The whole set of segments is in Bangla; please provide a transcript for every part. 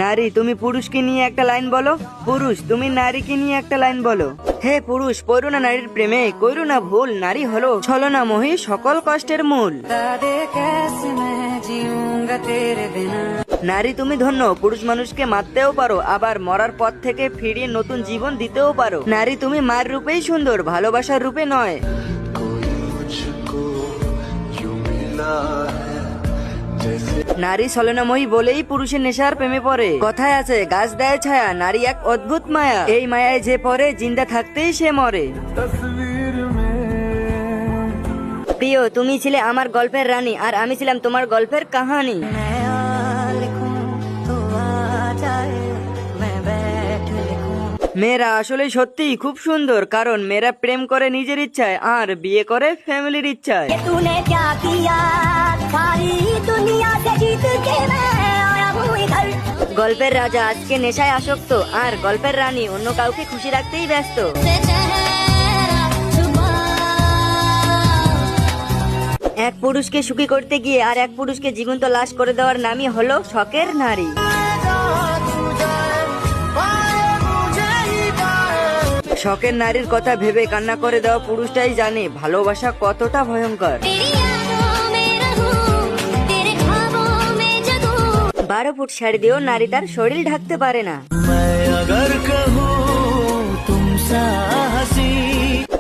নারী তুমি পুরুষকে নিয়ে একটা লাইন বলো। পুরুষ তুমি নারীকে নিয়ে একটা লাইন বলো। হে পুরুষ, পড়ো না নারীর প্রেমে, কইরো না ভুল। নারী হলো ছলনাময়ী, সকল কষ্টের মূল। নারী তুমি ধন্য, পুরুষ মানুষকে মারতেও পারো, আবার মরার পর থেকে ফিরিয়ে নতুন জীবন দিতেও পারো। নারী তুমি মার রূপেই সুন্দর, ভালোবাসার রূপে নয়। নারী ছলনাময়ী বলেই পুরুষের নেশার প্রেমে পড়ে। কথায় আছে গাছ দেয় ছায়া, নারী এক অদ্ভুত মায়া, এই মায়ায় যে পড়ে জিন্দা থাকতেই সে মরে। প্রিয়, তুমি ছিলে আমার গল্পের রানী, আর আমি ছিলাম তোমার গল্পের কাহানি। মেয়েরা আসলে সত্যি খুব সুন্দর, কারণ মেয়েরা প্রেম করে নিজের ইচ্ছায় আর বিয়ে করে ফ্যামিলির ইচ্ছায়। গল্পের রাজা আজকে নেশায় আসক্ত, আর গল্পের রানী অন্য কাউকে খুশি রাখতেই ব্যস্ত। এক পুরুষকে সুখী করতে গিয়ে আর এক পুরুষকে জীবন্ত লাশ করে দেওয়ার নামই হলো শখের নারী। শখের নারীর কথা ভেবে কান্না করে দেওয়া পুরুষটাই জানে ভালোবাসা কতটা ভয়ঙ্কর। 12 ফুট শাড়ি দিয়েও নারী তার শরীর ঢাকতে পারে না।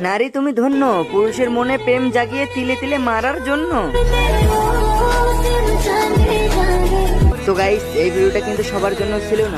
নারী তুমি ধন্য, পুরুষের মনে প্রেম জাগিয়ে তিলে তিলে মারার জন্য। তো গাইস, এই ভিডিওটা কিন্তু সবার জন্য ছিল না।